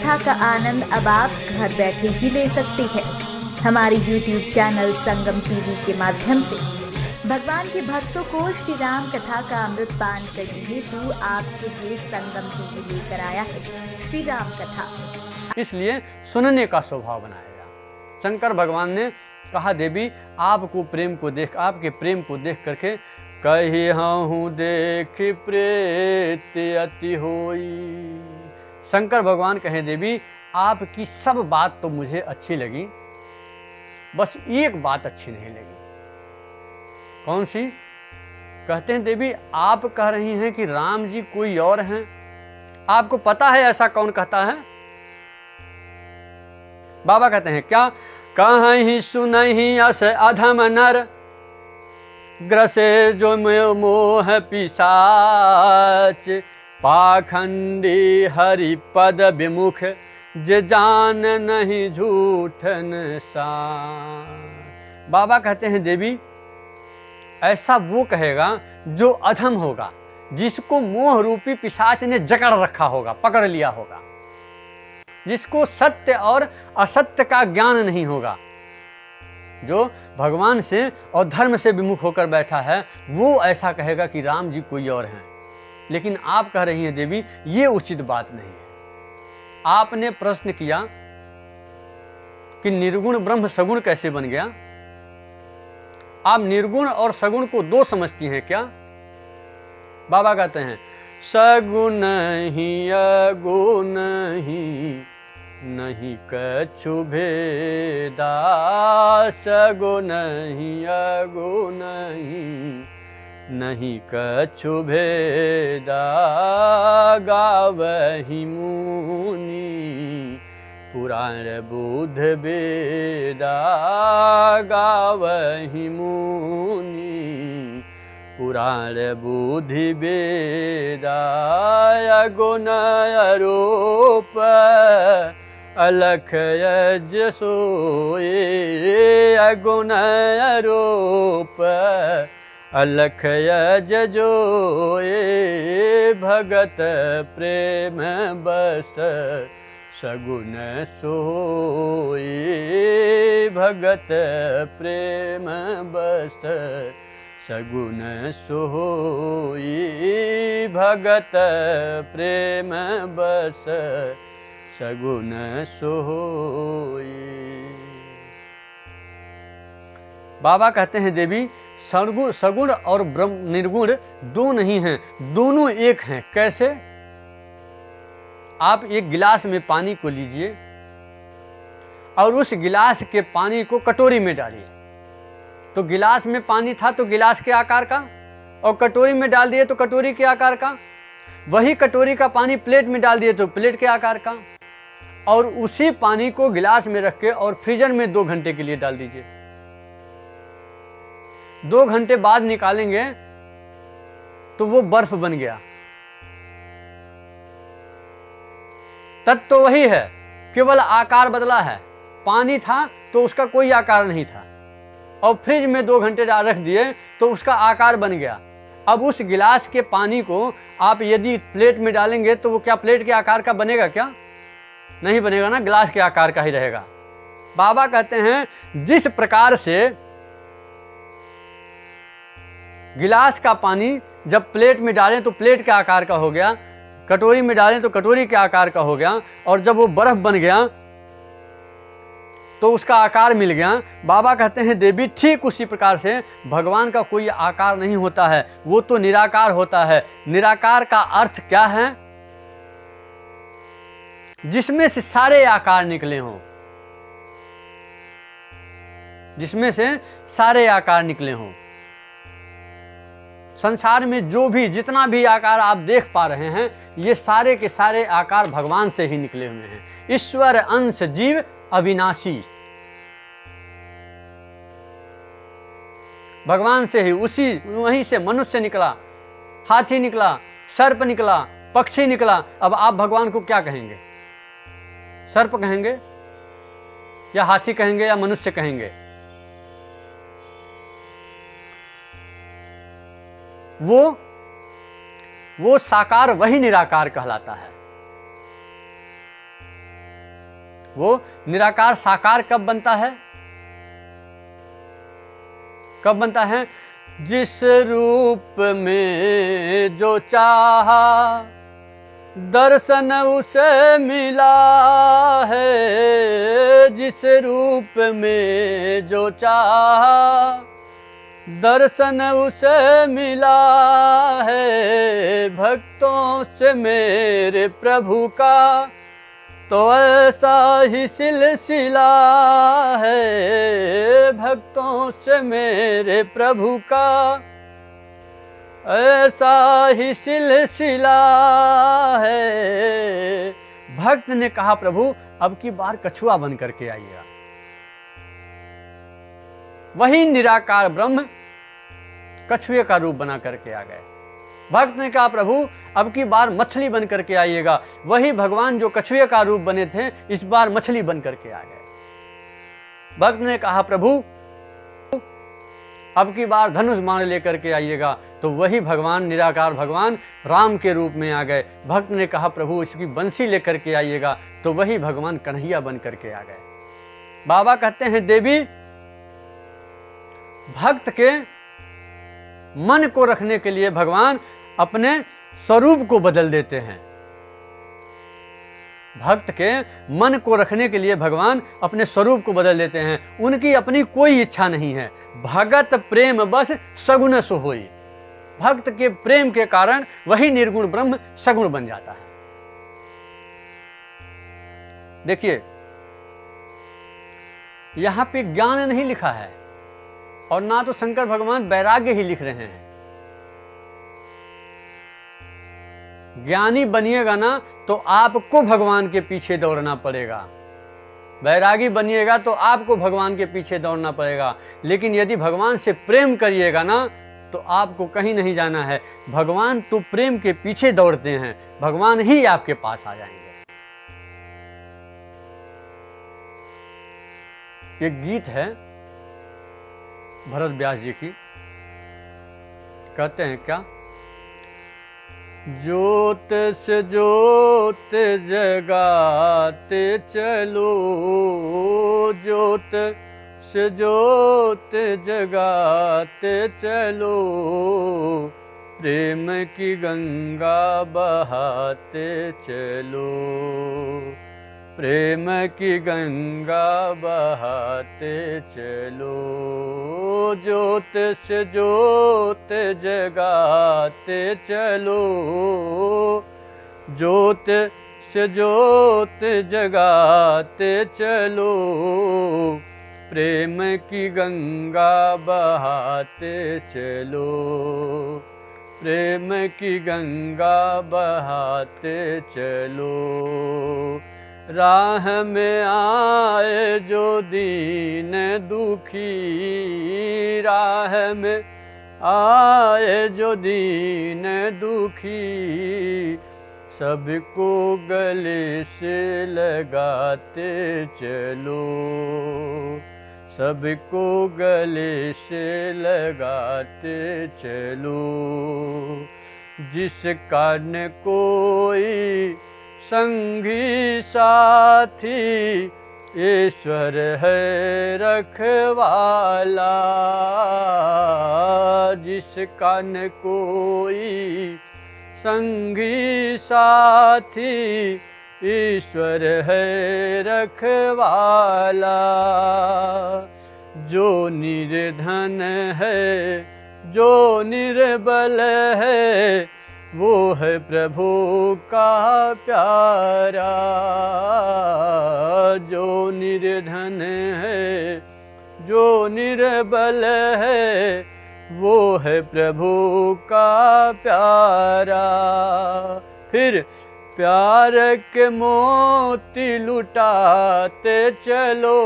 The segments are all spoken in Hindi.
कथा का आनंद अब आप घर बैठे ही ले सकते हैं। हमारे YouTube चैनल संगम टीवी के माध्यम से भगवान के भक्तों को श्री राम कथा का अमृत पान करने हेतु आपके लिए संगम टीवी लेकर आया है श्री राम कथा। इसलिए सुनने का स्वभाव बनाएगा। शंकर भगवान ने कहा, देवी आपको प्रेम को देख, आपके प्रेम को देख करके कही हूँ देख प्रीत अति होई। शंकर भगवान कहें, देवी आपकी सब बात तो मुझे अच्छी लगी, बस एक बात अच्छी नहीं लगी। कौन सी? कहते हैं, देवी आप कह रही हैं कि राम जी कोई और हैं, आपको पता है ऐसा कौन कहता है? बाबा कहते हैं, क्या कहीं सुनहि अस अधम नर, ग्रसे जो मोह पिशाच, पाखंडी हरि पद विमुख, जे जान नहीं झूठन सार। बाबा कहते हैं, देवी ऐसा वो कहेगा जो अधम होगा, जिसको मोह रूपी पिशाच ने जकड़ रखा होगा, पकड़ लिया होगा, जिसको सत्य और असत्य का ज्ञान नहीं होगा, जो भगवान से और धर्म से विमुख होकर बैठा है, वो ऐसा कहेगा कि राम जी कोई और हैं। लेकिन आप कह रही हैं, देवी ये उचित बात नहीं है। आपने प्रश्न किया कि निर्गुण ब्रह्म सगुण कैसे बन गया? आप निर्गुण और सगुण को दो समझती हैं क्या? बाबा कहते हैं, सगुण ही अगुण ही नहीं कछु भेदा, सगुण ही अगुण ही नहीं कछु भेदा, गावहि मुनि पुराण बुध वेदा, गावहि मुनि पुराण बुद्धि वेदा, अगुण अरूप अलख यज सोए, अगुण अरूप अलख यज जोए, भगत प्रेम बस सगुण सोए, भगत प्रेम बस सगुण सोई, भगत प्रेम बस सगुण सोई। बाबा कहते हैं, देवी सगुण और ब्रह्म निर्गुण दो नहीं हैं, दोनों एक हैं। कैसे? आप एक गिलास में पानी को लीजिए और उस गिलास के पानी को कटोरी में डालिए, तो गिलास में पानी था तो गिलास के आकार का, और कटोरी में डाल दिए तो कटोरी के आकार का। वही कटोरी का पानी प्लेट में डाल दिए तो प्लेट के आकार का। और उसी पानी को गिलास में रख के और फ्रीजर में 2 घंटे के लिए डाल दीजिए। 2 घंटे बाद निकालेंगे तो वो बर्फ बन गया। तत्व तो वही है, केवल आकार बदला है। पानी था तो उसका कोई आकार नहीं था, और फ्रिज में 2 घंटे रख दिए तो उसका आकार बन गया। अब उस गिलास के पानी को आप यदि प्लेट में डालेंगे तो वो क्या प्लेट के आकार का बनेगा? क्या नहीं बनेगा ना, गिलास के आकार का ही रहेगा। बाबा कहते हैं, जिस प्रकार से गिलास का पानी जब प्लेट में डालें तो प्लेट के आकार का हो गया, कटोरी में डालें तो कटोरी के आकार का हो गया, और जब वो बर्फ बन गया तो उसका आकार मिल गया। बाबा कहते हैं, देवी ठीक उसी प्रकार से भगवान का कोई आकार नहीं होता है, वो तो निराकार होता है। निराकार का अर्थ क्या है? जिसमें से सारे आकार निकले हों, जिसमें से सारे आकार निकले हों। संसार में जो भी जितना भी आकार आप देख पा रहे हैं, ये सारे के सारे आकार भगवान से ही निकले हुए हैं। ईश्वर अंश जीव अविनाशी, भगवान से ही, उसी वहीं से मनुष्य निकला, हाथी निकला, सर्प निकला, पक्षी निकला। अब आप भगवान को क्या कहेंगे? सर्प कहेंगे या हाथी कहेंगे या मनुष्य कहेंगे? वो साकार वही निराकार कहलाता है। वो निराकार साकार कब बनता है? कब बनता है? जिस रूप में जो चाहा दर्शन उसे मिला है। जिस रूप में जो चाहा दर्शन उसे मिला है। भक्तों से मेरे प्रभु का तो ऐसा ही सिलसिला है। भक्तों से मेरे प्रभु का ऐसा ही सिलसिला है। भक्त ने कहा प्रभु अब की बार कछुआ बन करके आइएगा। वही निराकार ब्रह्म कछुए का रूप बना करके आ गए। भक्त ने कहा प्रभु अब की बार मछली बन करके आइएगा। वही भगवान जो कछुए का रूप बने थे इस बार मछली बन करके आ गए। भक्त ने कहा प्रभु अब की बार धनुष बाण लेकर के आइएगा। तो वही भगवान निराकार भगवान राम के रूप में आ गए। भक्त ने कहा प्रभु इसकी बंसी लेकर के आइएगा। तो वही भगवान कन्हैया बन करके आ गए। बाबा कहते हैं देवी भक्त के मन को रखने के लिए भगवान अपने स्वरूप को बदल देते हैं। भक्त के मन को रखने के लिए भगवान अपने स्वरूप को बदल देते हैं। उनकी अपनी कोई इच्छा नहीं है। भगत प्रेम बस सगुन सो होई। भक्त के प्रेम के कारण वही निर्गुण ब्रह्म सगुण बन जाता है। देखिए यहां पे ज्ञान नहीं लिखा है और ना तो शंकर भगवान वैराग्य ही लिख रहे हैं। ज्ञानी बनिएगा ना तो आपको भगवान के पीछे दौड़ना पड़ेगा। वैरागी बनिएगा तो आपको भगवान के पीछे दौड़ना पड़ेगा। लेकिन यदि भगवान से प्रेम करिएगा ना तो आपको कहीं नहीं जाना है। भगवान तो प्रेम के पीछे दौड़ते हैं। भगवान ही आपके पास आ जाएंगे। एक गीत है भरत व्यास जी की। कहते हैं क्या? ज्योत से ज्योत जगाते चलो। ज्योत से ज्योत जगाते चलो। प्रेम की गंगा बहाते चलो। प्रेम की गंगा बहाते चलो। ज्योत से ज्योत जगाते चलो। ज्योत से ज्योत जगाते चलो। प्रेम की गंगा बहाते चलो। प्रेम की गंगा बहाते चलो। राह में आए जो दीन दुखी। राह में आए जो दीन दुखी। सबको गले से लगाते चलो। सबको गले से लगाते चलो। जिस कारण कोई संगी साथी ईश्वर है रखवाला। जिस कान कोई संगी साथी ईश्वर है रखवाला। जो निर्धन है जो निर्बल है वो है प्रभु का प्यारा। जो निर्धन है जो निर्बल है वो है प्रभु का प्यारा। फिर प्यार के मोती लुटाते चलो।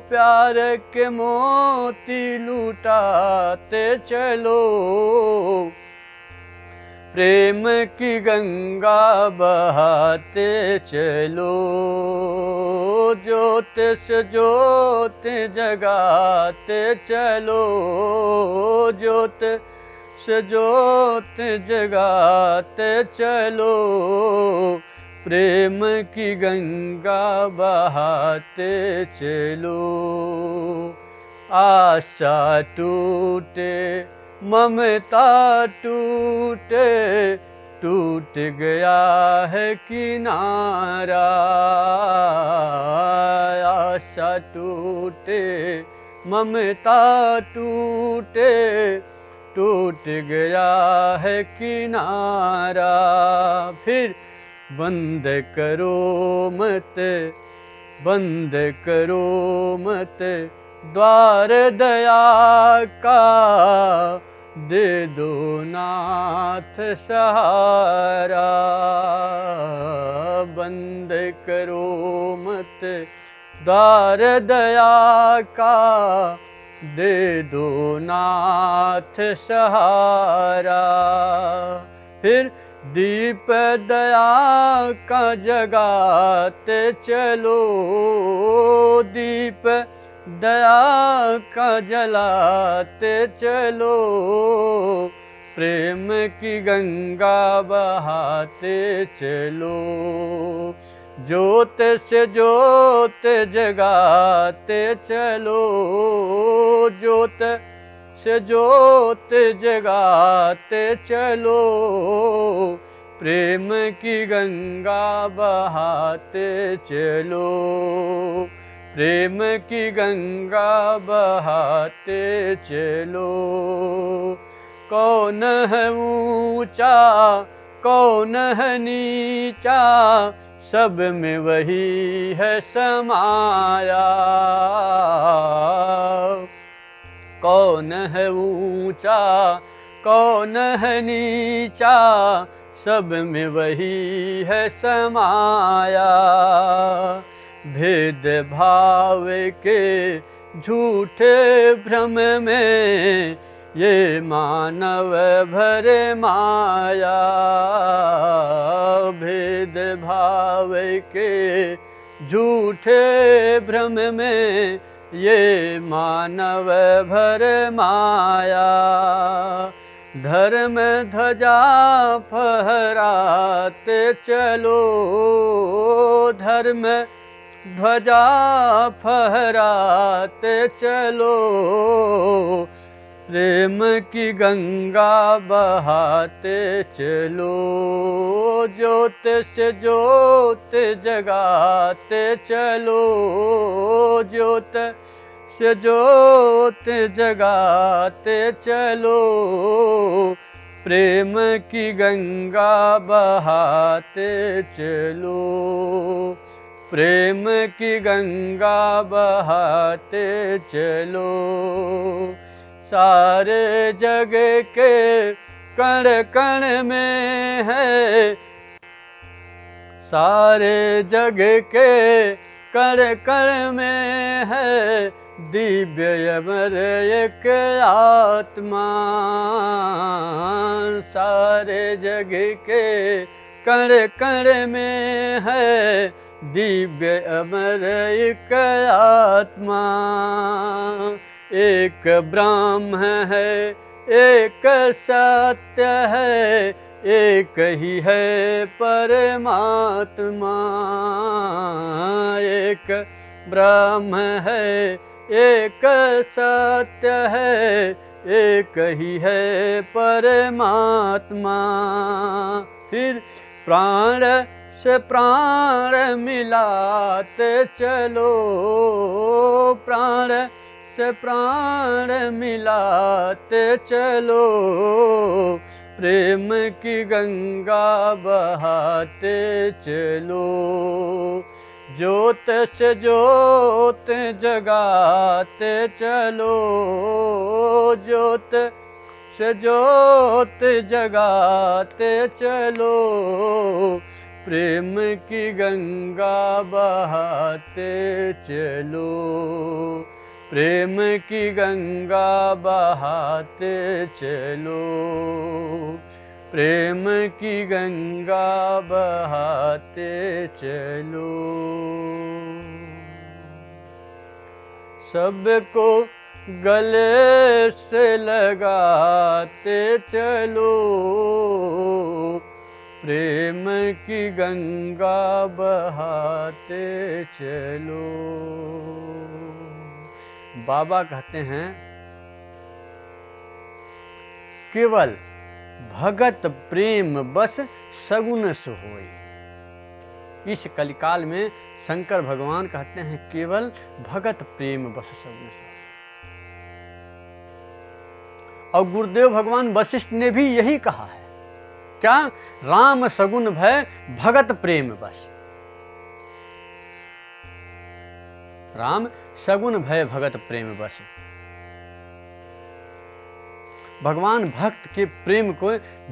प्यार के मोती लुटाते चलो। प्रेम की गंगा बहाते चलो। ज्योत से ज्योत जगाते चलो। ज्योत से ज्योत जगाते चलो। प्रेम की गंगा बहाते चलो। आशा टूटे ममता टूटे, टूट गया है किनारा। आशा टूटे ममता टूटे, टूट गया है किनारा। फिर बंद करो मत, बंद करो मत द्वार दया का, दे दो नाथ सहारा। बंद करो मत द्वार दया का, दे दो नाथ सहारा। फिर दीप दया का जगाते चलो, दीप दया का जलाते चलो। प्रेम की गंगा बहाते चलो। ज्योत से ज्योत जगाते चलो, ज्योत से ज्योत जगाते चलो। प्रेम की गंगा बहाते चलो, प्रेम की गंगा बहाते चलो। कौन है ऊंचा कौन है नीचा, सब में वही है समाया। कौन है ऊंचा कौन है नीचा, सब में वही है समाया। भेद भाव के झूठे भ्रम में, ये मानव भरे माया। भेद भाव के झूठे भ्रम में, ये मानव भर माया। धर्म ध्वजा फहराते चलो, धर्म ध्वजा फहराते चलो। प्रेम की गंगा बहाते चलो, ज्योत से ज्योत जगाते चलो। ज्योत से ज्योत जगाते चलो। प्रेम की गंगा बहाते चलो, प्रेम की गंगा बहाते चलो। सारे जग के कण कण में है, सारे जग के कण कण में है, दिव्य अमर एक आत्मा। सारे जग के कण कण में है, दिव्य अमर एक आत्मा। एक ब्रह्म है एक सत्य है, एक ही है परमात्मा। एक ब्रह्म है एक सत्य है, एक ही है परमात्मा। फिर प्राण से प्राण मिलाते चलो, प्राण से प्राण मिलाते चलो। प्रेम की गंगा बहाते चलो, ज्योत से ज्योत जगाते चलो। ज्योत से ज्योत जगाते चलो। प्रेम की गंगा बहाते चलो, प्रेम की गंगा बहाते चलो। प्रेम की गंगा बहाते चलो। सबको गले से लगाते चलो। प्रेम की गंगा बहाते चलो। बाबा कहते हैं केवल भगत प्रेम बस सगुन सोई। इस कलिकाल में शंकर भगवान कहते हैं केवल भगत प्रेम बस सगुन सोई। और गुरुदेव भगवान वशिष्ठ ने भी यही कहा है, क्या? राम सगुन भय भगत प्रेम बस। राम सगुन भय भगत प्रेम बस। भगवान भक्त के प्रेम को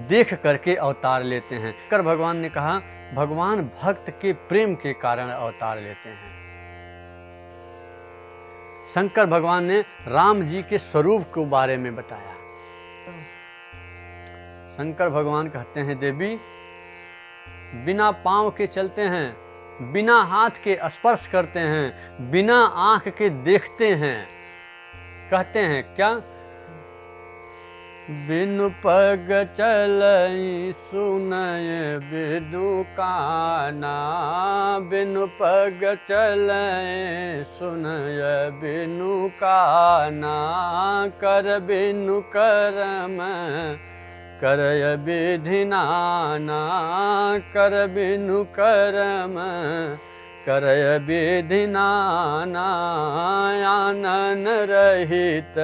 देख करके अवतार लेते हैं। शंकर भगवान ने कहा भगवान भक्त के प्रेम के कारण अवतार लेते हैं। शंकर भगवान ने राम जी के स्वरूप के बारे में बताया। शंकर भगवान कहते हैं देवी बिना पांव के चलते हैं, बिना हाथ के स्पर्श करते हैं, बिना आंख के देखते हैं। कहते हैं क्या? बिनु पग चलई सुनय बिनु काना, बिनु पग चलय सुनय बिनु काना, कर बिनु करम करय विधि नाना, कर बिनु करम करय विधि नाना, आनन रहित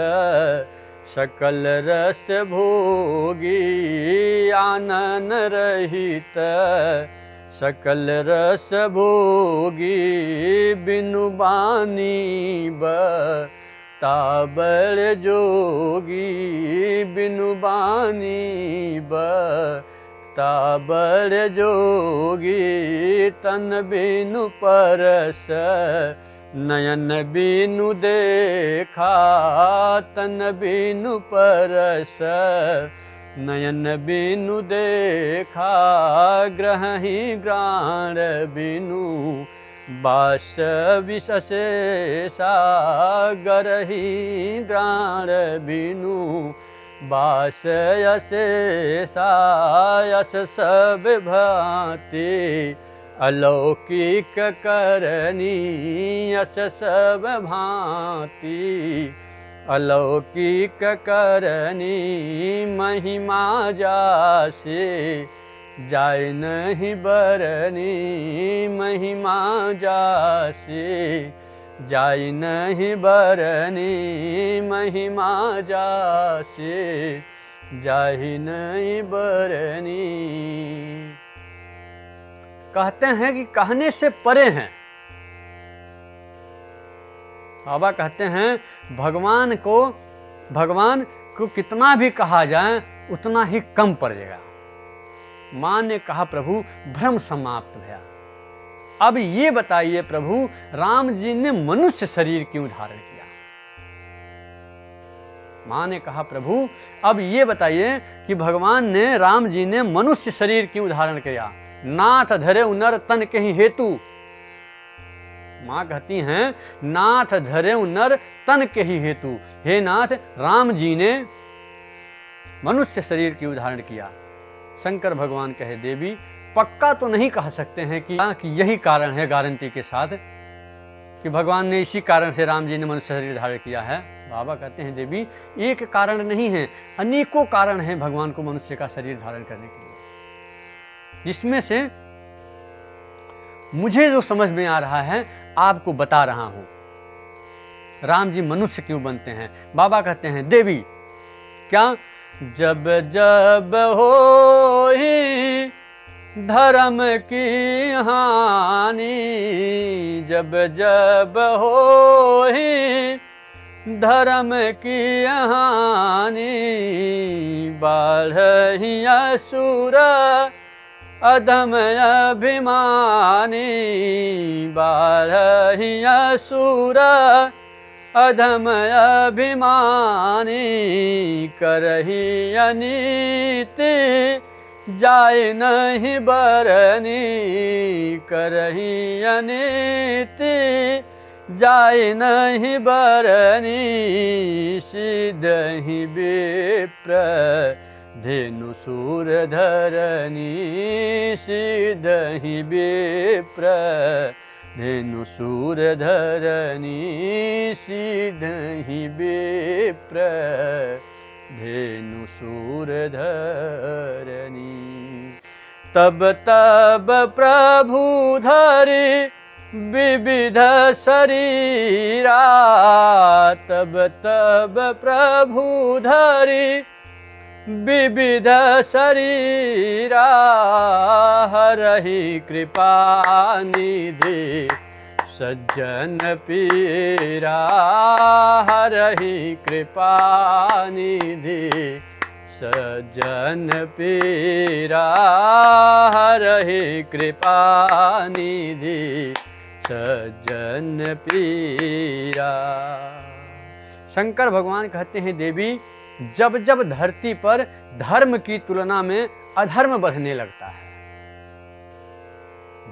सकल रस भोगी, आनन रहित सकल रस भोगी, बिनु बानी ताबर जोगी, बिनु बानी ताबर जोगी, तन बिनु परस नयन बिनु देखा, तन बिनु परस नयन बिनु देखा, ग्रहि ग्राण बिनु बास विशेषा, गरहि ग्राण बिनु बास यशेषा, यश सब भांति अलौकिक करनी, यश सब भांति अलौकिक करनी, महिमा जासे जाय नहीं बरनी, महिमा जासे जाय नहीं बरनी, महिमा जासे जाय नहीं बरनी। कहते हैं कि कहने से परे हैं। बाबा कहते हैं भगवान को कितना भी कहा जाए उतना ही कम पड़ेगा। माँ ने कहा प्रभु भ्रम समाप्त भया। अब ये बताइए प्रभु राम जी ने मनुष्य शरीर क्यों धारण किया? माँ ने कहा प्रभु अब ये बताइए कि भगवान ने राम जी ने मनुष्य शरीर क्यों धारण किया? नाथ धरे नर तन के ही हेतु। माँ कहती हैं नाथ धरे नर तन के ही हेतु। हे नाथ राम जी ने मनुष्य शरीर क्यों धारण किया? शंकर भगवान कहे देवी पक्का तो नहीं कह सकते हैं कि यही कारण है गारंटी के साथ कि भगवान ने इसी कारण से राम जी ने मनुष्य शरीर धारण किया है। बाबा कहते हैं देवी एक कारण नहीं है, अनेकों कारण हैं भगवान को मनुष्य का शरीर धारण करने के लिए, जिसमें से मुझे जो समझ में आ रहा है आपको बता रहा हूं। राम जी मनुष्य क्यों बनते हैं? बाबा कहते हैं देवी क्या? जब जब होई धर्म की हानि, जब जब होई धर्म की हानि, बाढ़हि असुर अधम अभिमानी, बाढ़हि असुर अधम अभिमानी, करहि अनीति जाय नहीं बरनी, करहि अनीति जाय नहीं बरनी, सिद्धहि विप्र धेनु सूर धरनी सिदहि विप्र धेनु सूर धरनी सिदहि विप्र धेनु सूर धरनी। तब तब प्रभु धरि विविध शरीरा तब तब प्रभु धरि विविध शरीरा हरहि कृपा निधि सज्जन पीरा हरहि कृपा निधि सज्जन पीरा हरहि कृपा निधि सज्जन पीरा। शंकर भगवान कहते हैं देवी, जब जब धरती पर धर्म की तुलना में अधर्म बढ़ने लगता है,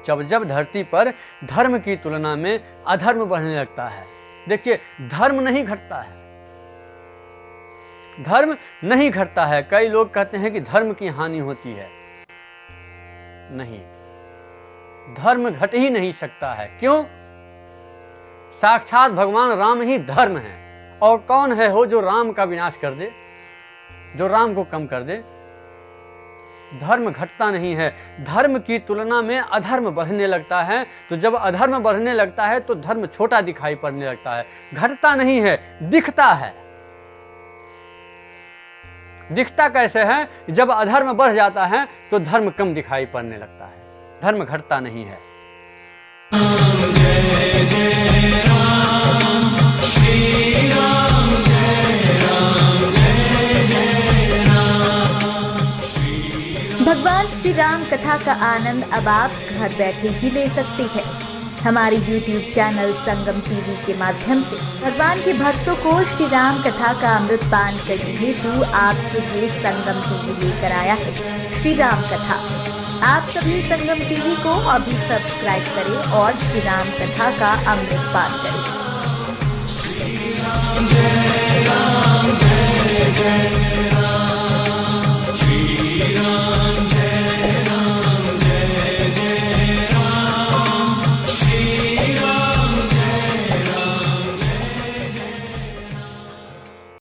जब जब धरती पर धर्म की तुलना में अधर्म बढ़ने लगता है, देखिए धर्म नहीं घटता है, धर्म नहीं घटता है। कई लोग कहते हैं कि धर्म की हानि होती है, नहीं, धर्म घट ही नहीं सकता है। क्यों? साक्षात भगवान राम ही धर्म है, और कौन है हो जो राम का विनाश कर दे, जो राम को कम कर दे। धर्म घटता नहीं है, धर्म की तुलना में अधर्म बढ़ने लगता है। तो जब अधर्म बढ़ने लगता है तो धर्म छोटा दिखाई पड़ने लगता है, घटता नहीं है, दिखता है। दिखता कैसे है? जब अधर्म बढ़ जाता है तो धर्म कम दिखाई पड़ने लगता है, धर्म घटता नहीं है। जय जय राम श्री राम, जय राम जय जय राम श्री। भगवान श्री राम कथा का आनंद अब आप घर बैठे ही ले सकते हैं। हमारे YouTube चैनल संगम टीवी के माध्यम से भगवान के भक्तों को श्री राम कथा का अमृत पान करने हेतु आपके लिए संगम टीवी लेकर आया है श्री राम कथा। आप सभी संगम टीवी को अभी सब्सक्राइब करें और श्री राम कथा का अमृत पान करें। श्री राम जय राम जय जय